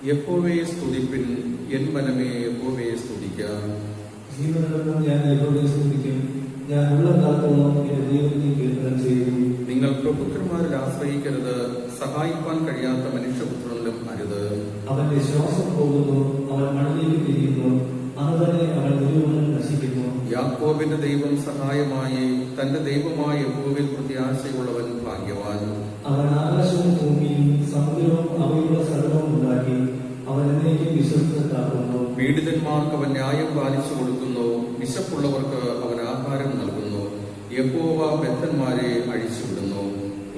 യഹോവയെ സ്തുതിപ്പിൻ, എൻ മനമേ യഹോവയെ സ്തുതിക്കാം. ജീവനുള്ളപ്പോൾ ഞാൻ യഹോവയെ സ്തുതിക്കും. ഞാൻ ഉള്ള കാലത്തോളം എന്റെ ദൈവത്തെ കീർത്തനം ചെയ്യും. നിങ്ങൾ പ്രഭുക്കന്മാരിൽ ആശ്രയിക്കരുത്, സഹായിക്കാൻ കഴിയാത്ത മനുഷ്യപുത്രനിലും അരുത്. അവന്റെ ശ്വാസം പോകുന്നു, അവൻ മണ്ണിലേക്ക് തിരിയുന്നു, അന്ന് തന്നെ അവൻ മുഴുവൻ നശിക്കുന്നു. യാക്കോബിന്റെ ദൈവം സഹായമായി, തന്റെ ദൈവമായ യഹോവയിൽ പ്രത്യാശയുള്ളവൻ ഭാഗ്യവാൻ. അവൻ ആകാശവും ഭൂമിയും സമുദ്രവും അവയുള്ള സർവ്വവും ഉണ്ടാക്കി. അവൻ എന്നേക്കും വിശ്വസ്തത കാക്കുന്നു. പീഡിതന്മാർക്ക് അവൻ ന്യായം പാലിച്ചു കൊടുക്കുന്നു, വിശപ്പുള്ളവർക്ക് അവൻ ആഹാരം നൽകുന്നു. യഹോവ ബദ്ധന്മാരെ അഴിച്ചുവിടുന്നു.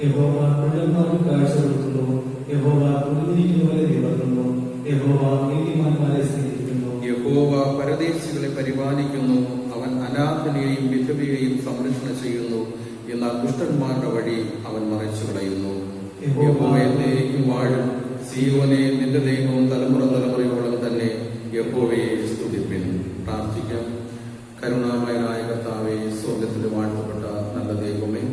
യഹോവ കുഴൽമാർക്ക് കാഴ്ച കൊടുക്കുന്നു. യഹോവ കുടിയിരിക്കുന്നവരെ നിവർത്തുന്നു. യഹോവ നീതിമാന്മാരെ സ്നേഹിക്കുന്നു. യഹോവ പരദേശികളെ പരിപാലിക്കുന്നു. അവൻ അനാഥനെയും വിധവയെയും സംരക്ഷണം ചെയ്യുന്നു. എന്നാൽ ദുഷ്ടന്മാരുടെ വഴി അവൻ മറച്ചു കളയുന്നു. യഹോവ എന്നേക്കും വാഴും. സീയോനെ, നിന്റെ ദൈവവും തലമുറ തലമുറയോളം തന്നെ യഹോവയെ സ്തുതിപ്പിൻ. പ്രാർത്ഥിക്കാം. കരുണാമയനായ കർത്താവേ, സ്വർഗ്ഗത്തിൽ വാഴ്ത്തപ്പെട്ട നല്ല ദൈവമേ,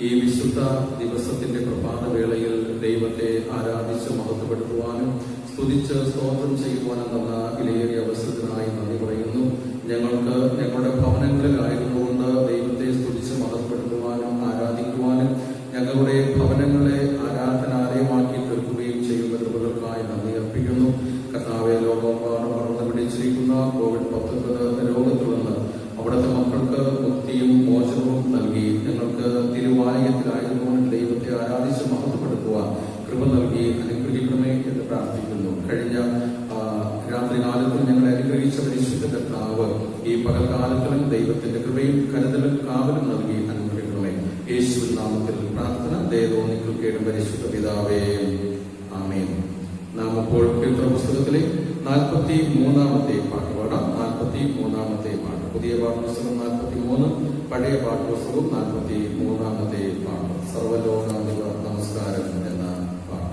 ഈ വിശുദ്ധ ദിവസത്തിന്റെ പ്രഭാതവേളയിൽ ദൈവത്തെ ആരാധിച്ച് മഹത്വപ്പെടുത്തുവാനും സ്തുതിച്ച് സ്തോത്രം ചെയ്യുവാനും തന്ന വിലയേറിയ അവസരത്തിനായി നന്ദി പറയുന്നു. ഞങ്ങൾക്ക് ഞങ്ങളുടെ ഭവനങ്ങളിലായിരുന്നുകൊണ്ട് ദൈവത്തെ സ്തുതിച്ച് മഹത്വപ്പെടുത്തുവാനും ആരാധിക്കുവാനും ഞങ്ങളുടെ ഭവനങ്ങളെ ആരാധനാലയമാക്കി തീർക്കുകയും ചെയ്യുന്ന കൃപകൾക്കായി നന്ദി അർപ്പിക്കുന്നു. കർത്താവെ, ലോകമെമ്പാടും പടർന്നു പിടിച്ചിരിക്കുന്ന COVID-19 രോഗത്തിൽ നിന്ന് അവിടുത്തെ മക്കൾക്ക് മുക്തിയും മോചനവും നൽകി ഞങ്ങൾക്ക് തിരുവാലയത്തിലായതുകൊണ്ട് ദൈവത്തെ ആരാധിച്ച് മഹത്വപ്പെടുത്തുവാൻ കൃപ നൽകി അനുഗ്രഹിക്കണമേ എന്ന് പ്രാർത്ഥിക്കുന്നു. കഴിഞ്ഞ രാത്രികാലത്തിൽ ഞങ്ങളെ അനുഗ്രഹിച്ച പരിശുദ്ധ കർത്താവ് ഈ പകൽക്കാലത്തിലും ദൈവത്തിന്റെ കൃപയും കരുതലും കാവലും നൽകി അനുഗ്രഹിക്കണമേ. യേശുവിൻ നാമത്തിൽ പ്രാർത്ഥന. ദൈവോനിക്കൽ കേടും പരിശുദ്ധ പിതാവേ, ആമേൻ. നാം അപ്പോൾ കീർത്തന പുസ്തകത്തിലെ 43-ാമത്തെ പാട്ട് പാടാം. 43-ാമത്തെ പാട്ട്. പുതിയ പാഠപുസ്തകം 43, പഴയ പാഠപുസ്തകം 43-ാമത്തെ പാട്ട്. സർവലോകാധിപ നമസ്കാരം എന്ന പാട്ട്.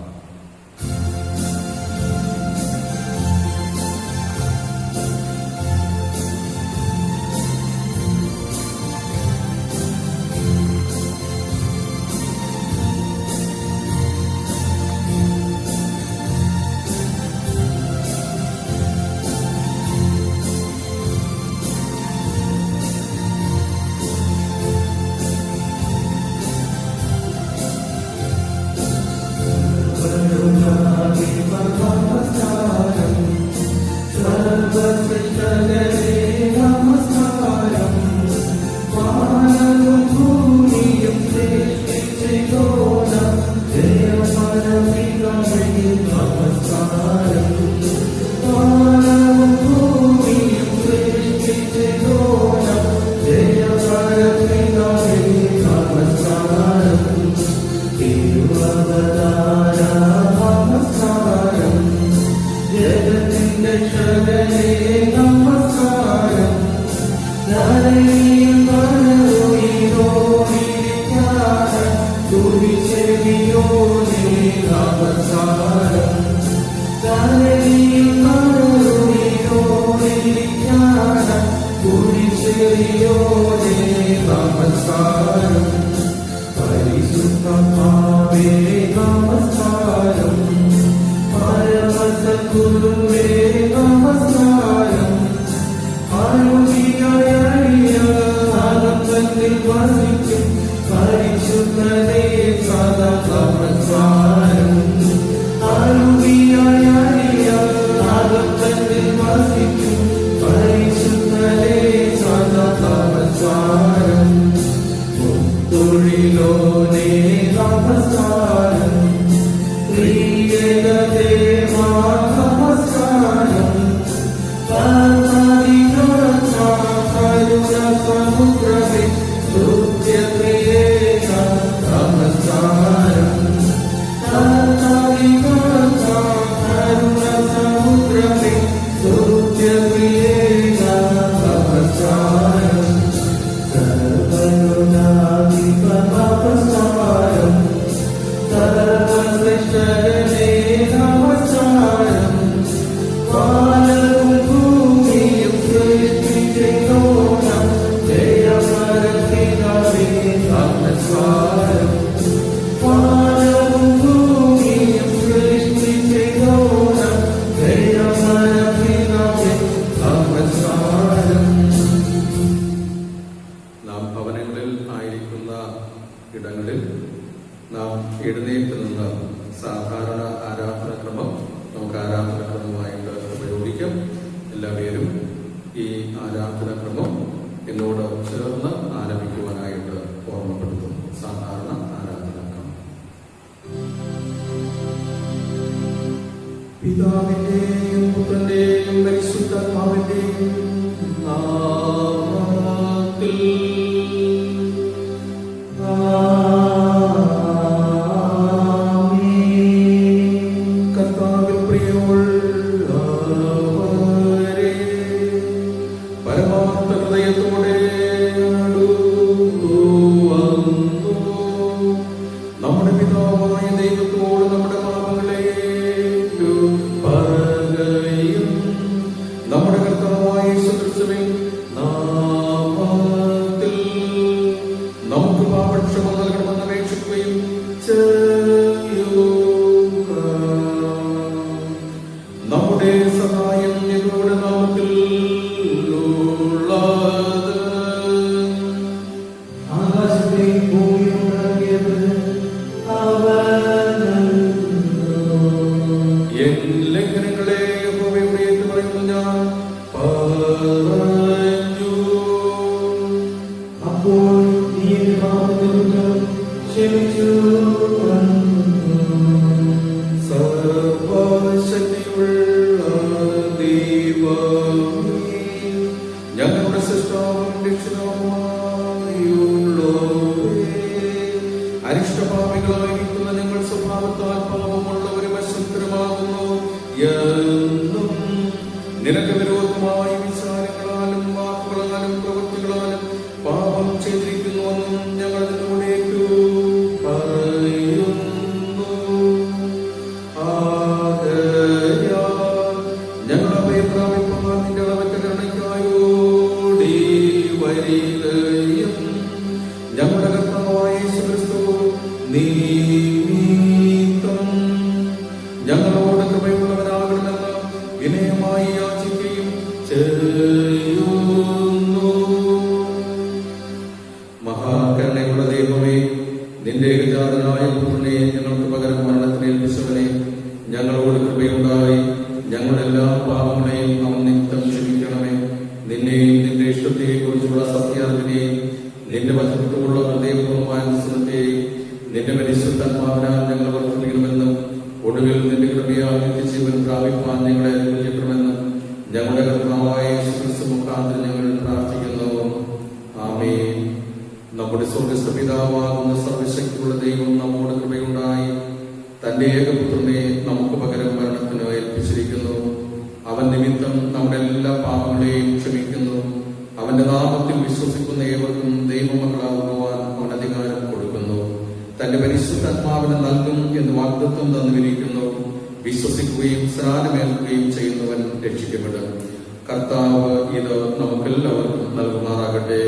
എന്ന സാധാരണ ആരാധനാക്രമം നമുക്ക് ആരാധനാക്രമമായിട്ട് ഉപയോഗിക്കാം. എല്ലാവരും ഈ ആരാധനാക്രമം എന്നോട് ചേർന്ന് ആരംഭിക്കുവാനായിട്ട് ഓർമ്മപ്പെടുത്തുന്നു. സാധാരണ ആരാധനാക്രമം. പിതാവിന്റെയും പുത്രന്റെയും പരിശുദ്ധാത്മാവിന്റെയും നാമത്തിൽ കർത്താവിൽ പ്രിയമുള്ളവരെ, പരമാർത്ഥ ഹൃദയത്തോടെ അടുത്തുവന്നു നമ്മുടെ പിതാവായ ദൈവത്തോട് നമ്മുടെ പാപങ്ങളെ പറയുകയും നമ്മുടെ കർത്താവായ യേശുക്രിസ്തുവിൻ നാമത്തിൽ നമുക്ക് പാപക്ഷമ നൽകണമെന്ന് അപേക്ഷിക്കുകയും ചെയ്യുക. നമ്മുടെ സഹായം നിങ്ങളുടെ നാമത്തിൽ ഉള്ളത്. ആകാശത്തെയും ഭൂമിയും ഉണ്ടാക്കിയത് എൻ ലംഘനങ്ങളെ യഹോവയോട് ഏറ്റുപറയുന്നു ഞാൻ പറഞ്ഞു. അപ്പോൾ നീ എന്റെ പാപത്തിനും ക്ഷമിച്ചു. സർവശക്തിയുള്ള ദൈവമേ, ഞങ്ങളുടെ സൃഷ്ടാവും രക്ഷിതാവുമായുള്ളവരേ, അരിഷ്ടപാപികളായിരിക്കുന്ന ഞങ്ങൾ സ്വഭാവത്താൽ പാപമുള്ളവരും അശുദ്ധരുമാകുന്നു എന്നും നിനക്ക് വിരോധമായി വിചാരങ്ങളാലും വാക്കുകളാലും പ്രവൃത്തികളാലും പാപം ചെയ്തിരിക്കുന്നുവെന്നും ഞങ്ങൾ നിന്നോടേക്കു പറയുന്നു. ആദരയാൽ ഞങ്ങൾ അഭയപ്രാപിപ്പാൻ നിന്റെ അളവറ്റ കരുണയ്ക്കായോടി വരികയും ഞങ്ങളുടെ കർത്താവായ യേശുക്രിസ്തു നിമിത്തം ഞങ്ങളോട് കൃപയുള്ളവരാകണമെന്ന് വിനയമായി യാചിക്കുകയും ചെയ്യുന്നു. മഹാകരുണയുള്ള ദൈവമേ, നിന്റെ ഏകജാതനായ പുത്രനെ ഞങ്ങൾക്ക് പകരം മരണത്തിന് ഏൽപ്പിച്ചവനെ, ഞങ്ങളോട് കൃപയുണ്ടായി ഞങ്ങളുടെ എല്ലാ പാപങ്ങളെയും അവൻ നിമിത്തം ക്ഷമിക്കണമേ. നിന്നെയും നിന്റെ ഇഷ്ടത്തെയെ കുറിച്ചുള്ള സത്യാർത്ഥിനെയും നിന്റെ വചനത്തോടുള്ള ഹൃദയപൂർവമായ അനുസരണത്തെയും നിന്റെ പരിശുദ്ധാത്മാവിനാൽ ഞങ്ങൾ വർദ്ധിപ്പിക്കണമെന്നും ഒടുവിൽ നിന്റെ കൃപയാൽ നിത്യജീവൻ പ്രാപിപ്പാൻ ഞങ്ങളെ അനുഗ്രഹിക്കണമെന്നും ഞങ്ങളുടെ കർത്താവായ യേശുക്രിസ്തു മുഖാന്തരം ഞങ്ങൾ പ്രാർത്ഥിക്കുന്നു. ആമേൻ. നമ്മുടെ സ്വർഗ്ഗസ്ഥ പിതാവാകുന്ന സർവശക്തിയുള്ള ദൈവം നമ്മോട് കൃപയുണ്ടായി തന്റെ ഏകപുത്രനെ നമുക്ക് പകരം മരണത്തിന് ഏൽപ്പിച്ചിരിക്കുന്നു. അവൻ നിമിത്തം നമ്മുടെ എല്ലാ പാപങ്ങളെയും ക്ഷമിക്കുന്നു. അവന്റെ നാമത്തിൽ വിശ്വസിക്കുന്ന ഏവർക്കും ദൈവമക്കളാകുവാൻ അവൻ അധികാരം കൊടുക്കുന്നു. തന്റെ പരിശുദ്ധാത്മാവിനെ നൽകും എന്ന് വാഗ്ദത്വം തന്നുവിരിക്കുന്നു. വിശ്വസിക്കുകയും സ്നാനമേൽക്കുകയും ചെയ്യുന്നവൻ രക്ഷിക്കപ്പെടും. കർത്താവ് ഇത് നമുക്കെല്ലാവർക്കും നൽകുമാറാകട്ടെ.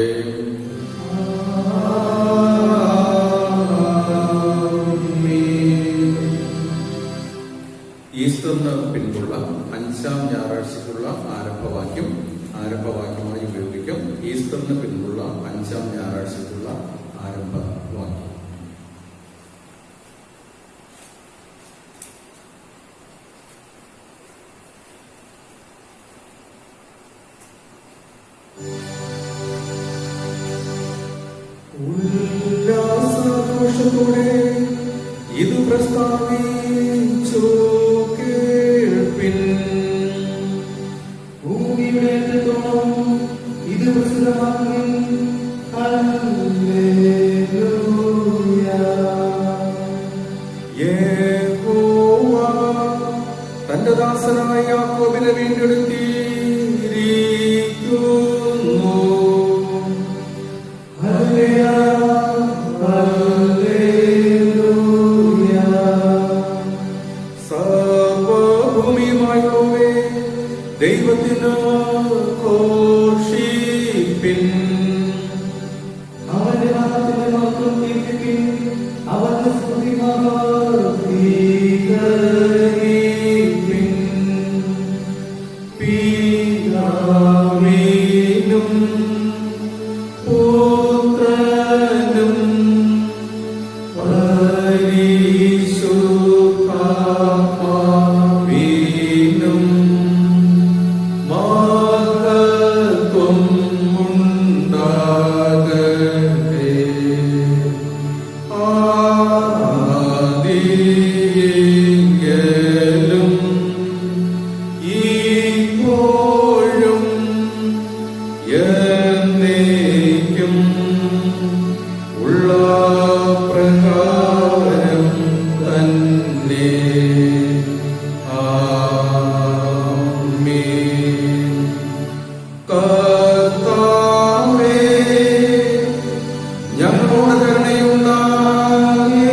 ഈസ്റ്ററിന് പിൻപുള്ള 5-ാം ഞായറാഴ്ചയ്ക്കുള്ള ആരംഭവാക്യമായി ഉപയോഗിക്കും. ഈസ്റ്ററിന് പിൻപുള്ള 5-ാം ഞായറാഴ്ചയ്ക്കുള്ള ആരംഭവാക്യം. ഉല്ലാസഘോഷത്തോടെ ഇത് പ്രസ്താവിച്ചു കേൾപ്പിൻ. ഭൂമിയുടെ അറ്റത്തോളം ഇത് പ്രസിദ്ധമാക്കുവിൻ. ഹല്ലേലൂയ. യഹോവ തന്റെ ദാസനായ യാക്കോബിനെ വീണ്ടെടുത്തിരിക്കുന്നു. സർവഭൂമിയുമായുള്ളവേ, ദൈവത്തിന് ഘോഷിപ്പിൻ. അവന്റെ നാമത്തിന്റെ മഹത്വം കീർത്തിപ്പിൻ. അവന്റെ സ്തുതി മഹത്വീകരിപ്പിൻ. പരിശുദ്ധാത്മാവിനും മഹത്വം ഉണ്ടാകട്ടെ. ആദിയിലും ഇപ്പോഴും എന്നേക്കും ഉള്ള പ്രകാരം തന്നെ. ആമേൻ. കർത്താവേ, ഞങ്ങളോട് കരുണയുണ്ടാകണമേ.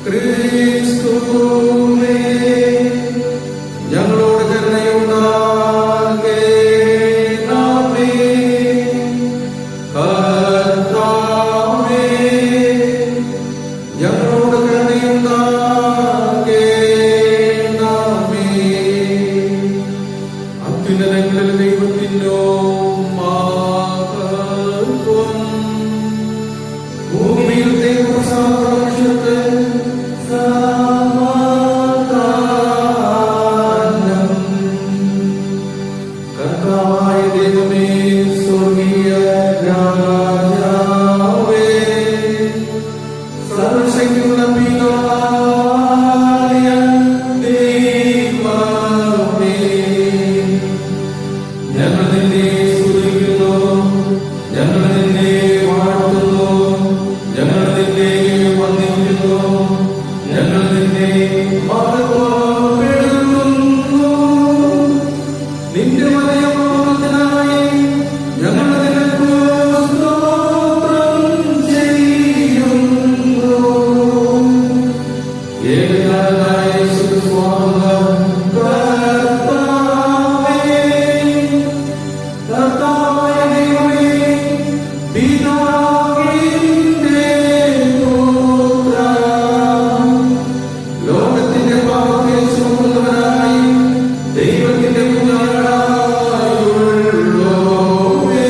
ക്രിസ്തുവേ, ഞങ്ങളോട് കരുണയുണ്ടാകണമേ. കർത്താവേ, ഞങ്ങളോട് കരുണയുണ്ടാകണമേ. അത്യുന്നതങ്ങളിൽ ദൈവത്തിനോ മഹത്വം, ഭൂമിയിൽ ദൈവസാമർത്ഥ്യത്തെ സമാധാനം. കർത്താവായ ദൈവമേ, സ്വർഗീയ രാജാവേ, സർവശക്തിയുള്ള പിതാവായ ദൈവമേ, ഞങ്ങൾ നിന്നെ സ്തുതിക്കുന്നു, ഞങ്ങൾ നിന്നെ വാഴ്ത്തുന്നു, ഞങ്ങൾ നിന്നെ വന്ദിക്കുന്നു, ഞങ്ങൾ നിന്നെ മഹത്വപ്പെടുത്തുന്നു. നിന്റെ മലയമാനത്തിനായി ഞങ്ങൾ നിനക്ക് സ്തോത്രം ചെയ്യുന്നു. ഏകനായ യേശുസ്വാമി കർത്താവേ, കർത്താവായ ദൈവമേ, പിതാവിന്റെ പുത്ര, ലോകത്തിന്റെ പാപത്തെ ചുമന്നവനായി ദൈവത്തിന്റെ കുഞ്ഞാടായുള്ളോവേ,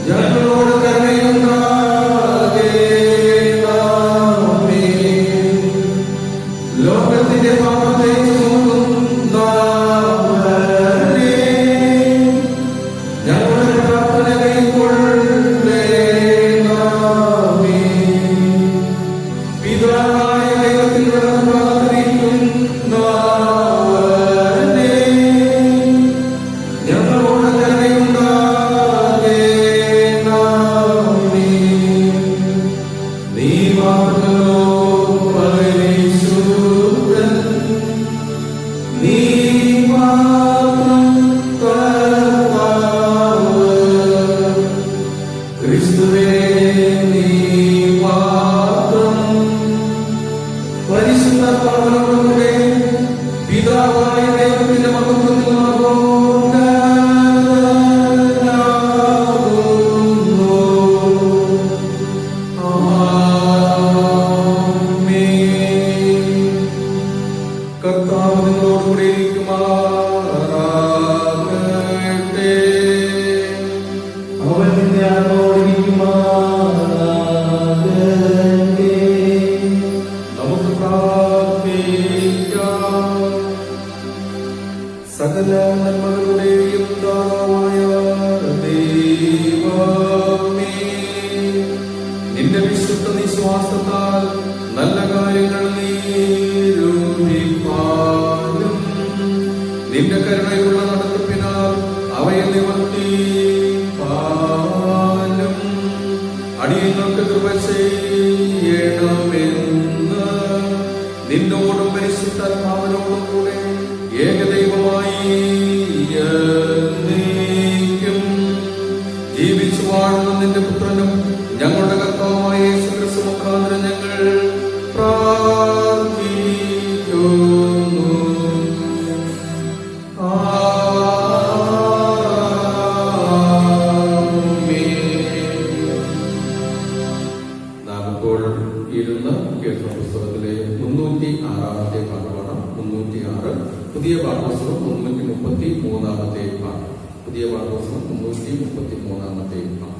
ഞങ്ങളോട് കരുണയുണ്ടാകണമേ. ലോകത്തിന്റെ പാപത്തെ ചുമന്നവനേ, ഞങ്ങളുടെ പ്രാർത്ഥന കൈക്കൊള്ളണമേ. പിതാവായ ദൈവത്തിനോട് പ്രാർത്ഥിക്കുന്നവനേ, ഞങ്ങളോട് കരുണയുണ്ടാകണമേ. നീ മാത്രമല്ലോ പരിശുദ്ധൻ, നീ മാത്രം കർത്താവ്. ക്രിസ്തുവേ, നീ മാത്രം പരിശുദ്ധാത്മാവിനോടുകൂടെ പിതാവായ ദൈവത്തിന്റെ മഹത്വത്തിൽ മഹോന്നതനാകുന്നു. ആമേൻ. കർത്താവ് നിങ്ങളോടുകൂടെ ഇരിക്കുമാറാകട്ടെ. അവൻ നിന്നെ ആത്മാവോടിരിക്കുമാറാകട്ടെ. നമുക്ക് പ്രാർത്ഥിക്കാം. സകല നന്മകളുടെയും ദാതാവായ ദൈവമേ, നിന്റെ വിശുദ്ധ നിശ്വാസത്താൽ നല്ല കാര്യങ്ങൾ നിരൂപിപ്പാനും നിന്റെ കരുണയുള്ള നടത്തിപ്പിനാൽ അവയെ നിവർത്തിപ്പാനും അടിയങ്ങൾക്ക് കൃപ ചെയ്യണമെന്ന് നിന്നോടും പരിശുദ്ധാത്മാവിനോടും കൂടെ ഏകദൈവമായി എന്നേക്കും ജീവിച്ചു വാഴുന്ന നിന്റെ പുത്രനും ഞങ്ങളുടെ കർത്താവായ യേശുക്രിസ്തു മുഖാന്തരം ഞങ്ങൾ പ്രാർത്ഥിക്കുന്നു. നാം ഇപ്പോൾ ഇരുന്ന് കീർത്തന പുസ്തകത്തിലെ 306-ാമത്തെ പാഠമാണ്. 306 പുതിയ പാഠപുസ്തകം 333-ാമത്തെ പാഠം. പുതിയ പാഠപുസ്തകം 333-ാമത്തെ പാഠം.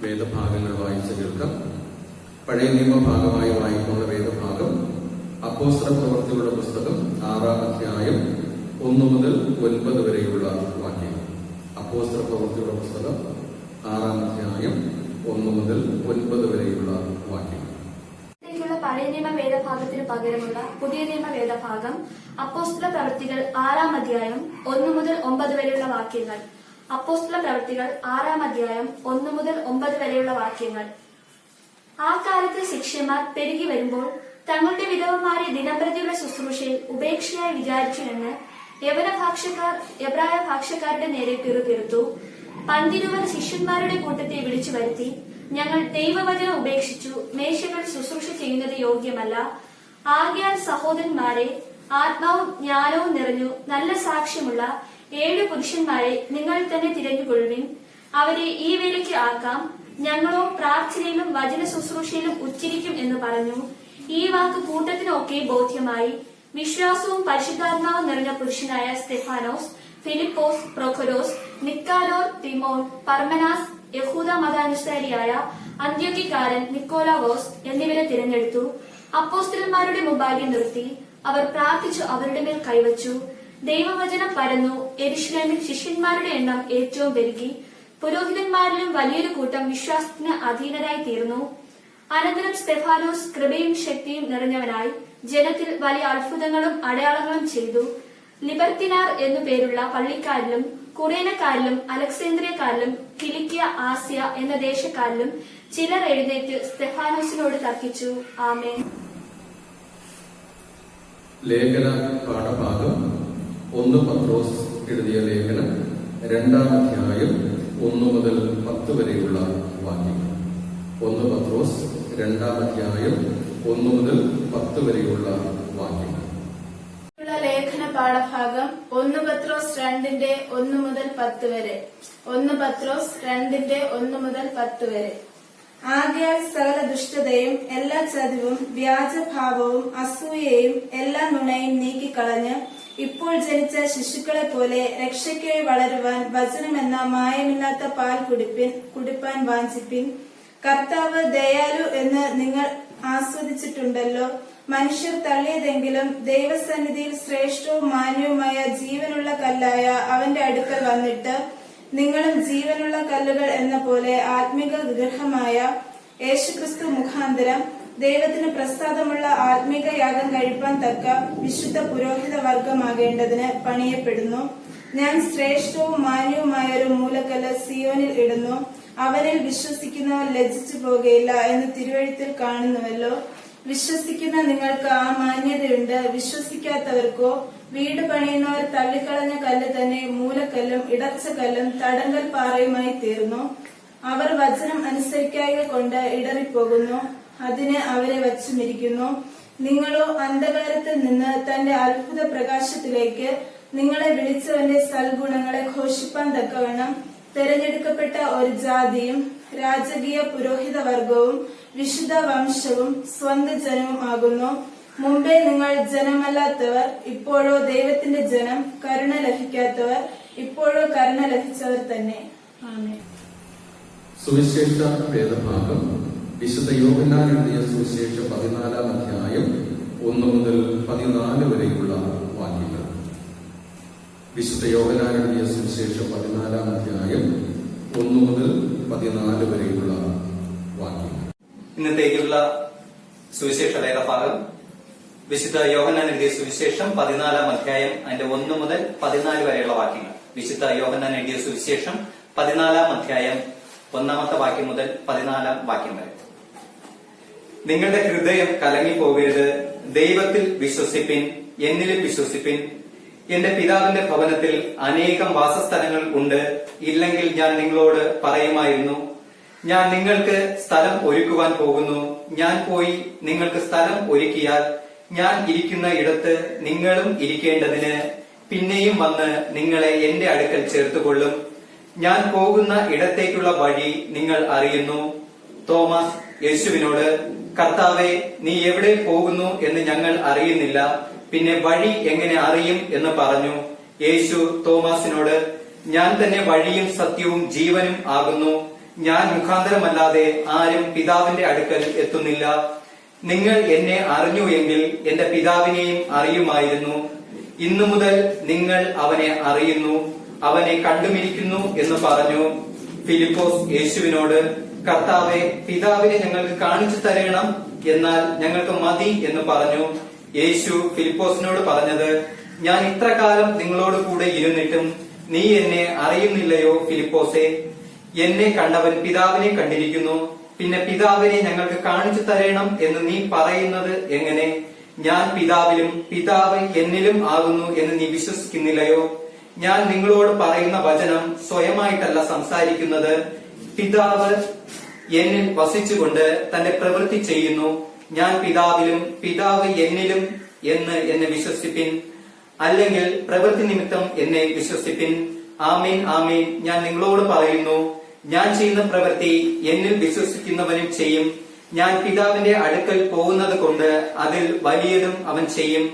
വേദഭാഗങ്ങൾ വായിച്ചു കേൾക്കാം. പഴയ നിയമഭാഗമായി വായിക്കുന്ന വേദഭാഗം അപ്പോസ്തല പ്രവൃത്തികളുടെ പുസ്തകം 6-ാം അധ്യായം 1 മുതൽ 9 വരെയുള്ള വാക്യം. അപ്പോസ്തല പ്രവൃത്തികളുടെ പുസ്തകം 6-ാം അധ്യായം 1 മുതൽ 9 വരെയുള്ള വാക്യം. പഴയ നിയമ വേദഭാഗത്തിന് പകരമുള്ള പുതിയ നിയമ വേദഭാഗം അപ്പോസ്തല പ്രവൃത്തികൾ 6-ാം അധ്യായം 1 മുതൽ 9 വരെയുള്ള വാക്യങ്ങൾ. അപ്പോസ്തല പ്രവൃത്തികൾ 6-ാം അധ്യായം 1 മുതൽ 9 വരെയുള്ള വാക്യങ്ങൾ. ആ കാലത്ത് ശിഷ്യന്മാർ പെരുകി വരുമ്പോൾ തങ്ങളുടെ വിധവന്മാരെ ദിനംപ്രതിയുള്ള ശുശ്രൂഷയിൽ ഉപേക്ഷയായി വിചാരിച്ചു എന്ന് യവന ഭാഷക്കാർ എബ്രായ ഭാഷക്കാരുടെ നേരെ പിറുപിറുത്തു. പന്തിരുവർ ശിഷ്യന്മാരുടെ കൂട്ടത്തെ വിളിച്ചു വരുത്തി, ഞങ്ങൾ ദൈവവചനം ഉപേക്ഷിച്ചു മേശകൾ ശുശ്രൂഷ ചെയ്യുന്നത് യോഗ്യമല്ല. ആകയാൽ സഹോദരന്മാരെ, ആത്മാവും ജ്ഞാനവും നിറഞ്ഞു നല്ല സാക്ഷ്യമുള്ള 7 പുരുഷന്മാരെ നിങ്ങൾ തന്നെ തിരഞ്ഞുകൊള്ളുവിൻ. അവരെ ഈ വേലയ്ക്ക് ആക്കാം. ഞങ്ങളോ പ്രാർത്ഥനയിലും വചന ശുശ്രൂഷയിലും ഉച്ചരിക്കും എന്ന് പറഞ്ഞു. ഈ വാക്ക് കൂട്ടത്തിനൊക്കെ ബോധ്യമായി. വിശ്വാസവും പരിശുദ്ധാത്മാവും നിറഞ്ഞ പുരുഷനായ സ്തെഫാനോസ്, ഫിലിപ്പോസ്, പ്രൊഖോരോസ്, നിക്കാലോർ, തിമോൻ, പർമനാസ്, യഹൂദ മതാനുസാരിയായ അന്ത്യോക്യക്കാരൻ നിക്കോലാവോസ് എന്നിവരെ തിരഞ്ഞെടുത്തു. അപ്പോസ്തലന്മാരുടെ മുമ്പാകെ നിർത്തി അവർ പ്രാർത്ഥിച്ചു അവരുടെ മേൽ കൈവച്ചു. ദൈവവചനം പരന്നു. യെരൂശലേമിൽ ശിഷ്യന്മാരുടെ എണ്ണം ഏറ്റവും പെരുകി. പുരോഹിതന്മാരിലും വലിയൊരു കൂട്ടം വിശ്വാസത്തിന് അധീനരായി തീർന്നു. അനന്തരം സ്തെഫാനോസ് കൃപയും ശക്തിയും നിറഞ്ഞവനായി ജനത്തിൽ വലിയ അത്ഭുതങ്ങളും അടയാളങ്ങളും ചെയ്തു. ലിബർത്തിനാർ എന്നു പേരുള്ള പള്ളിക്കാരിലും കുറേനക്കാരിലും അലക്സാന്ദ്രിയക്കാരിലും കിലിക്കിയ, ആസിയ എന്ന ദേശക്കാരിലും ചിലർ എഴുന്നേറ്റ് സ്തെഫാനോസിനോട് തർക്കിച്ചു. ആമേൻ. ലേഖന പാഠഭാഗം 1 പത്രോസ് എഴുതിയ ലേഖനം 2-ാം അധ്യായം 1 മുതൽ 10 വരെയുള്ള വാക്യങ്ങൾ. 1 പത്രോസ് 2-ാം അധ്യായം 1 മുതൽ 10 വരെയുള്ള വാക്യങ്ങൾ. ലേഖന പാഠഭാഗം 1 പത്രോസ് 2:1 മുതൽ 10 വരെ. 1 പത്രോസ് 2:1 മുതൽ 10 വരെ. ആകയാൽ സകല ദുഷ്ടതയും എല്ലാ ചതിവും വ്യാജഭാവവും അസൂയയും എല്ലാ നുണയും നീക്കിക്കളഞ്ഞ് ഇപ്പോൾ ജനിച്ച ശിശുക്കളെ പോലെ രക്ഷയ്ക്കായി വളരുവാൻ വചനമെന്ന മായമില്ലാത്ത പാൽ കുടിപ്പാൻ വാഞ്ചിപ്പിൻ. കർത്താവ് ദയാലു എന്ന് നിങ്ങൾ ആസ്വദിച്ചിട്ടുണ്ടല്ലോ. മനുഷ്യർ തള്ളിയതെങ്കിലും ദൈവസന്നിധിയിൽ ശ്രേഷ്ഠവും മാന്യവുമായ ജീവനുള്ള കല്ലായ അവന്റെ അടുക്കൽ വന്നിട്ട് നിങ്ങളും ജീവനുള്ള കല്ലുകൾ എന്ന പോലെ ആത്മിക ഗൃഹമായ യേശുക്രിസ്തു മുഖാന്തരം ദൈവത്തിന് പ്രസാദമുള്ള ആത്മിക യാഗം കഴിപ്പാൻ തക്ക വിശുദ്ധ പുരോഹിത വർഗമാകേണ്ടതിന് പണിയപ്പെടുന്നു. ഞാൻ ശ്രേഷ്ഠവും മാന്യവുമായ ഒരു മൂലക്കല്ല് സിയോനിൽ ഇടുന്നു, അവനിൽ വിശ്വസിക്കുന്നവർ ലജ്ജിച്ചു പോകുകയില്ല എന്ന് തിരുവെഴുത്തിൽ കാണുന്നുവല്ലോ. വിശ്വസിക്കുന്ന നിങ്ങൾക്ക് ആ മാന്യതയുണ്ട്. വിശ്വസിക്കാത്തവർക്കോ വീട് പണിയുന്നവർ തള്ളിക്കളഞ്ഞ കല്ല് തന്നെ മൂലക്കല്ലും ഇടർച്ചക്കല്ലും തടങ്കൽ പാറയുമായി തീർന്നു. അവർ വചനം അനുസരിക്കായക കൊണ്ട് ഇടറിപ്പോകുന്നു, അതിന് അവരെ വച്ചുമിരിക്കുന്നു. നിങ്ങളോ അന്ധകാരത്തിൽ നിന്ന് തന്റെ അത്ഭുത പ്രകാശത്തിലേക്ക് നിങ്ങളെ വിളിച്ചവന്റെ സൽഗുണങ്ങളെ ഘോഷിപ്പാൻ തക്കവണ്ണം തെരഞ്ഞെടുക്കപ്പെട്ട ഒരു ജാതിയും രാജകീയ പുരോഹിത വർഗവും വിശുദ്ധ വംശവും സ്വന്ത ജനവും ആകുന്നു. മുമ്പേ നിങ്ങൾ ജനമല്ലാത്തവർ, ഇപ്പോഴോ ദൈവത്തിന്റെ ജനം, കരുണ ലഭിക്കാത്തവർ, ഇപ്പോഴോ കരുണ ലഭിച്ചവർ തന്നെ. ആമേൻ. സുവിശേഷ വേദഭാഗം വിശുദ്ധ യോഹന്നാൻ എഴുതിയ സുവിശേഷം 14-ാം അധ്യായം 1 മുതൽ 14 വരെയുള്ള വാക്യങ്ങൾ. വിശുദ്ധ യോഹന്നാൻ എഴുതിയ സുവിശേഷം 14-ാം അധ്യായം 1 മുതൽ 14 വരെയുള്ള വാക്യങ്ങൾ. ഇന്നത്തേക്കുള്ള സുവിശേഷ വേദഭാഗം വിശുദ്ധ യോഹന്നാൻ എഴുതിയ സുവിശേഷം 14-ാം അധ്യായം അതിന്റെ 1 മുതൽ 14 വരെയുള്ള വാക്യങ്ങൾ. വിശുദ്ധ യോഹന്നാൻ എഴുതിയ സുവിശേഷം 14-ാം അധ്യായം 1-ാമത്തെ വാക്യം മുതൽ 14-ാം വാക്യം വരെ. നിങ്ങളുടെ ഹൃദയം കലങ്ങിപ്പോകരുത്. ദൈവത്തിൽ വിശ്വസിപ്പിൻ, എന്നിലും വിശ്വസിപ്പിൻ. എന്റെ പിതാവിന്റെ ഭവനത്തിൽ അനേകം വാസസ്ഥലങ്ങൾ ഉണ്ട്. ഇല്ലെങ്കിൽ ഞാൻ നിങ്ങളോട് പറയുമായിരുന്നു. ഞാൻ നിങ്ങൾക്ക് സ്ഥലം ഒരുക്കുവാൻ പോകുന്നു. ഞാൻ പോയി നിങ്ങൾക്ക് സ്ഥലം ഒരുക്കിയാൽ ഞാൻ ഇരിക്കുന്ന ഇടത്ത് നിങ്ങളും ഇരിക്കേണ്ടതിന് പിന്നെയും വന്ന് നിങ്ങളെ എന്റെ അടുക്കൽ ചേർത്തുകൊള്ളും. ഞാൻ പോകുന്ന ഇടത്തേക്കുള്ള വഴി നിങ്ങൾ അറിയുന്നു. തോമസ് യേശുവിനോട്, കർത്താവേ, നീ എവിടെ പോകുന്നു എന്ന് ഞങ്ങൾ അറിയുന്നില്ല, പിന്നെ വഴി എങ്ങനെ അറിയും എന്ന് പറഞ്ഞു. യേശു തോമസിനോട്, ഞാൻ തന്നെ വഴിയും സത്യവും ജീവനും ആകുന്നു. ഞാൻ മുഖാന്തരമല്ലാതെ ആരും പിതാവിന്റെ അടുക്കൽ എത്തുന്നില്ല. നിങ്ങൾ എന്നെ അറിഞ്ഞു എങ്കിൽ എന്റെ പിതാവിനെയും അറിയുമായിരുന്നു. ഇന്നു മുതൽ നിങ്ങൾ അവനെ അറിയുന്നു, അവനെ കണ്ടുമിരിക്കുന്നു എന്ന് പറഞ്ഞു. ഫിലിപ്പോസ് യേശുവിനോട്, കർത്താവെ, പിതാവിനെ ഞങ്ങൾക്ക് കാണിച്ചു തരണം, എന്നാൽ ഞങ്ങൾക്ക് മതി എന്ന് പറഞ്ഞു. യേശു ഫിലിപ്പോസിനോട് പറഞ്ഞത്, ഞാൻ ഇത്ര കാലം നിങ്ങളോട് കൂടെ ഇരുന്നിട്ടും നീ എന്നെ അറിയുന്നില്ലയോ ഫിലിപ്പോസേ? എന്നെ കണ്ടവൻ പിതാവിനെ കണ്ടിരിക്കുന്നു. പിന്നെ പിതാവിനെ ഞങ്ങൾക്ക് കാണിച്ചു തരണം എന്ന് നീ പറയുന്നത് എങ്ങനെ? ഞാൻ പിതാവിലും പിതാവ് എന്നിലും ആകുന്നു എന്ന് നീ വിശ്വസിക്കുന്നില്ലയോ? ഞാൻ നിങ്ങളോട് പറയുന്ന വചനം സ്വയമായിട്ടല്ല സംസാരിക്കുന്നത്. പിതാവ് എന്നിൽ വസിച്ചുകൊണ്ട് തന്റെ പ്രവൃത്തി ചെയ്യുന്നു. ഞാൻ പിതാവിലും പിതാവ് എന്നിലും എന്ന് എന്നെ വിശ്വസിപ്പിൻ. അല്ലെങ്കിൽ പ്രവൃത്തി നിമിത്തം എന്നെ വിശ്വസിപ്പിൻ. ആമേൻ, ആമേൻ, ഞാൻ നിങ്ങളോട് പറയുന്നു, ഞാൻ ചെയ്യുന്ന പ്രവൃത്തി എന്നിൽ വിശ്വസിക്കുന്നവനും ചെയ്യും. ഞാൻ പിതാവിന്റെ അടുക്കൽ പോകുന്നത് കൊണ്ട് അതിൽ വലിയതും അവൻ ചെയ്യും.